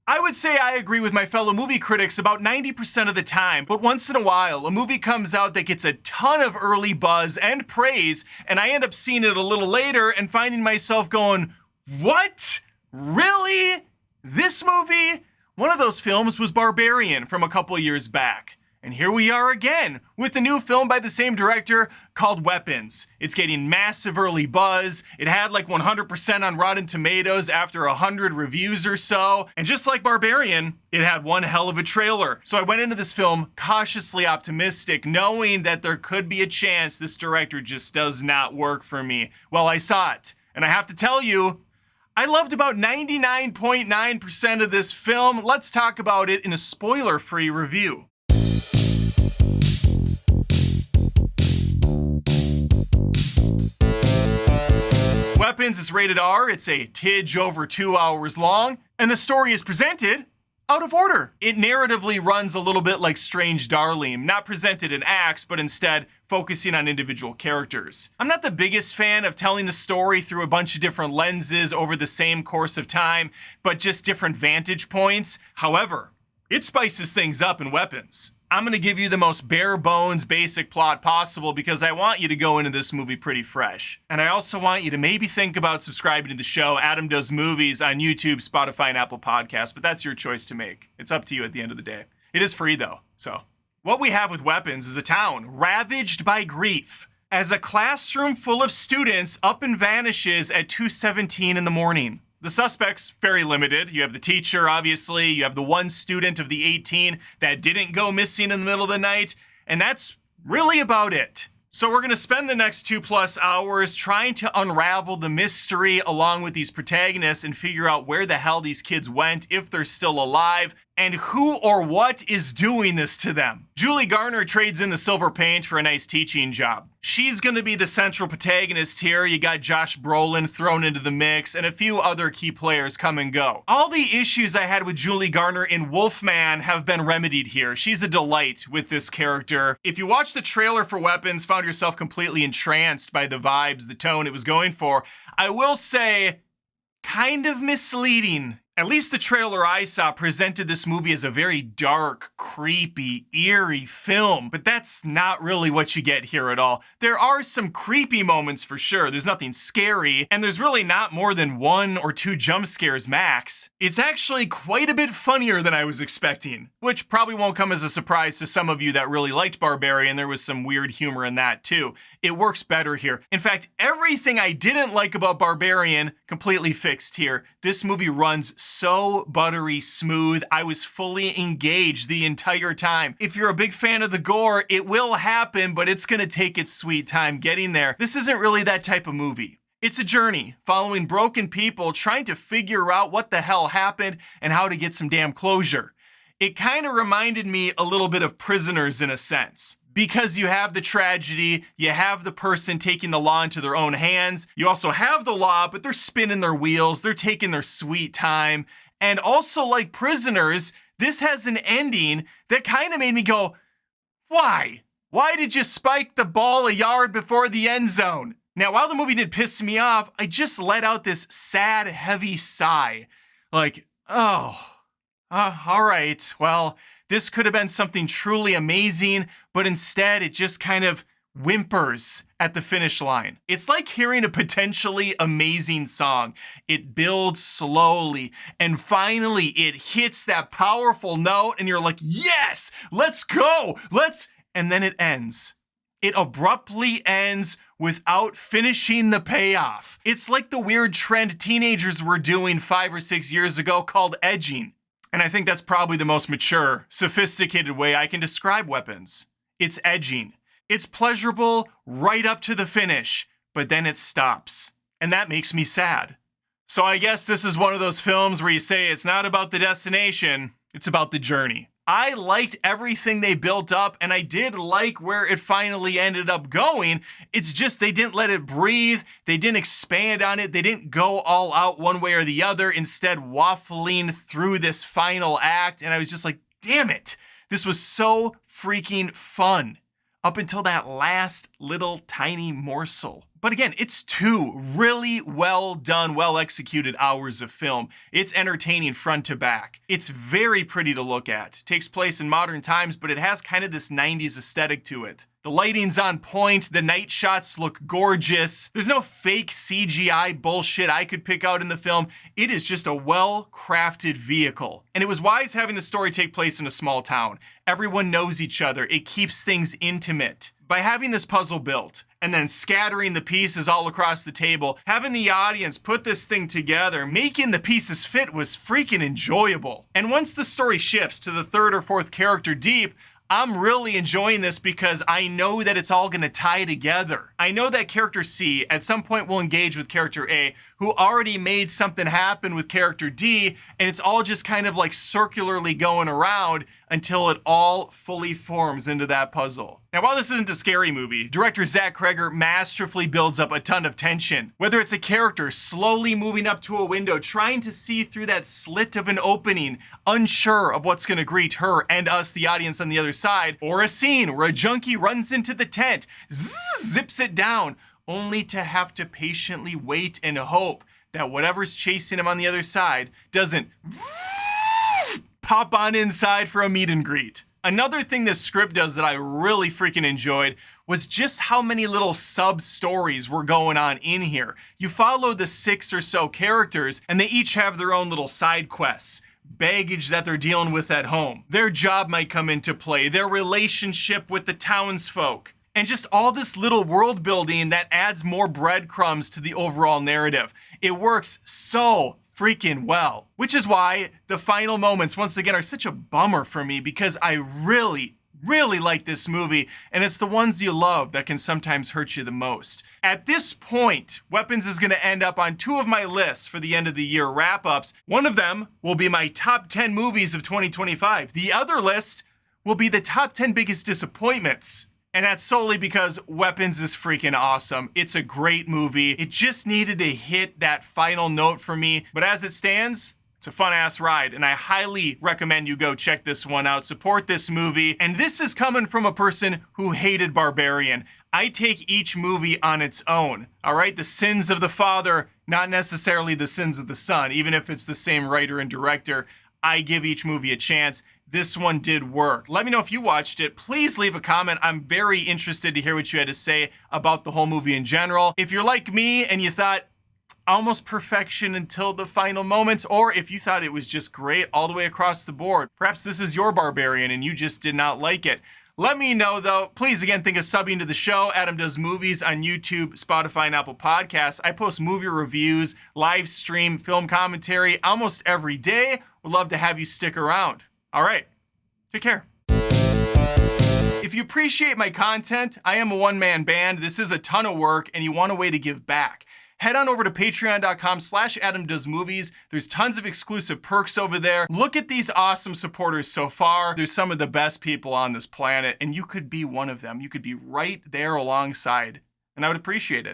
I would say I agree with my fellow movie critics about 90% of the time, but once in a while, a movie comes out that gets a ton of early buzz and praise, and I end up seeing it a little later and finding myself going, what? Really? This movie? One of those films was Barbarian from a couple years back. And here we are again with a new film by the same director called Weapons. It's getting massive early buzz. It had like 100% on Rotten Tomatoes after 100 reviews or so. And just like Barbarian, it had one hell of a trailer. So I went into this film cautiously optimistic, knowing that there could be a chance this director just does not work for me. Well, I saw it. And I have to tell you, I loved about 99.9% of this film. Let's talk about it in a spoiler-free review. Weapons is rated R, it's a tidge over 2 hours long, and the story is presented out of order. It narratively runs a little bit like Strange Darling, not presented in acts, but instead focusing on individual characters. I'm not the biggest fan of telling the story through a bunch of different lenses over the same course of time, but just different vantage points. However, it spices things up in Weapons. I'm gonna give you the most bare bones basic plot possible because I want you to go into this movie pretty fresh. And I also want you to maybe think about subscribing to the show Adam Does Movies on YouTube, Spotify, and Apple Podcasts, but that's your choice to make. It's up to you at the end of the day. It is free though, so. What we have with Weapons is a town ravaged by grief as a classroom full of students up and vanishes at 2:17 in the morning. The suspects, very limited. You have the teacher, obviously. You have the one student of the 18 that didn't go missing in the middle of the night. And that's really about it. So we're gonna spend the next 2+ hours trying to unravel the mystery along with these protagonists and figure out where the hell these kids went, if they're still alive, and who or what is doing this to them. Julie Garner trades in the silver paint for a nice teaching job. She's gonna be the central protagonist here. You got Josh Brolin thrown into the mix and a few other key players come and go. All the issues I had with Julie Garner in Wolfman have been remedied here. She's a delight with this character. If you watch the trailer for Weapons, found yourself completely entranced by the vibes, the tone it was going for, I will say, kind of misleading. At least the trailer I saw presented this movie as a very dark, creepy, eerie film, but that's not really what you get here at all. There are some creepy moments for sure, there's nothing scary, and there's really not more than 1 or 2 jump scares max. It's actually quite a bit funnier than I was expecting, which probably won't come as a surprise to some of you that really liked Barbarian. There was some weird humor in that too. It works better here. In fact, everything I didn't like about Barbarian, completely fixed here. This movie runs so buttery smooth. I was fully engaged the entire time. If you're a big fan of the gore, it will happen, but it's gonna take its sweet time getting there. This isn't really that type of movie. It's a journey following broken people trying to figure out what the hell happened and how to get some damn closure. It kind of reminded me a little bit of Prisoners in a sense. Because you have the tragedy, you have the person taking the law into their own hands, you also have the law, but they're spinning their wheels, they're taking their sweet time. And also like Prisoners, this has an ending that kind of made me go, why? Why did you spike the ball a yard before the end zone? Now, while the movie did piss me off, I just let out this sad, heavy sigh. Like, oh, all right, well, this could have been something truly amazing, but instead it just kind of whimpers at the finish line. It's like hearing a potentially amazing song. It builds slowly, and finally it hits that powerful note, and you're like, yes, let's go, and then it ends. It abruptly ends without finishing the payoff. It's like the weird trend teenagers were doing 5 or 6 years ago called edging. And I think that's probably the most mature, sophisticated way I can describe Weapons. It's edging. It's pleasurable right up to the finish, but then it stops. And that makes me sad. So I guess this is one of those films where you say it's not about the destination, it's about the journey. I liked everything they built up, and I did like where it finally ended up going. It's just they didn't let it breathe, they didn't expand on it, they didn't go all out one way or the other, instead waffling through this final act, and I was just like, damn it, this was so freaking fun. Up until that last little tiny morsel. But again, it's 2 really well done, well executed hours of film. It's entertaining front to back. It's very pretty to look at. It takes place in modern times, but it has kind of this 90s aesthetic to it. The lighting's on point, the night shots look gorgeous. There's no fake CGI bullshit I could pick out in the film. It is just a well-crafted vehicle. And it was wise having the story take place in a small town. Everyone knows each other. It keeps things intimate. By having this puzzle built and then scattering the pieces all across the table, having the audience put this thing together, making the pieces fit was freaking enjoyable. And once the story shifts to the 3rd or 4th character deep, I'm really enjoying this because I know that it's all gonna tie together. I know that character C at some point will engage with character A, who already made something happen with character D, and it's all just kind of like circularly going around until it all fully forms into that puzzle. Now, while this isn't a scary movie, director Zach Cregger masterfully builds up a ton of tension. Whether it's a character slowly moving up to a window, trying to see through that slit of an opening, unsure of what's gonna greet her and us, the audience on the other side, or a scene where a junkie runs into the tent, zips it down, only to have to patiently wait and hope that whatever's chasing him on the other side doesn't pop on inside for a meet and greet. Another thing this script does that I really freaking enjoyed was just how many little sub-stories were going on in here. You follow the 6 or so characters, and they each have their own little side quests. Baggage that they're dealing with at home. Their job might come into play, their relationship with the townsfolk. And just all this little world building that adds more breadcrumbs to the overall narrative. It works so freaking well. Which is why the final moments, once again, are such a bummer for me because I really like this movie, and it's the ones you love that can sometimes hurt you the most. At this point, Weapons is gonna end up on 2 of my lists for the end of the year wrap-ups. One of them will be my top 10 movies of 2025. The other list will be the top 10 biggest disappointments. And that's solely because Weapons is freaking awesome. It's a great movie. It just needed to hit that final note for me. But as it stands, it's a fun-ass ride, and I highly recommend you go check this one out, support this movie. And this is coming from a person who hated Barbarian. I take each movie on its own, all right? The sins of the father, not necessarily the sins of the son, even if it's the same writer and director. I give each movie a chance. This one did work. Let me know if you watched it. Please leave a comment. I'm very interested to hear what you had to say about the whole movie in general. If you're like me and you thought almost perfection until the final moments, or if you thought it was just great all the way across the board, perhaps this is your Barbarian and you just did not like it. Let me know though. Please again think of subbing to the show. Adam Does Movies on YouTube, Spotify, and Apple Podcasts. I post movie reviews, live stream, film commentary almost every day. Would love to have you stick around. All right, take care. If you appreciate my content, I am a one-man band. This is a ton of work and you want a way to give back. Head on over to patreon.com/AdamDoesMovies. There's tons of exclusive perks over there. Look at these awesome supporters so far. There's some of the best people on this planet and you could be one of them. You could be right there alongside and I would appreciate it.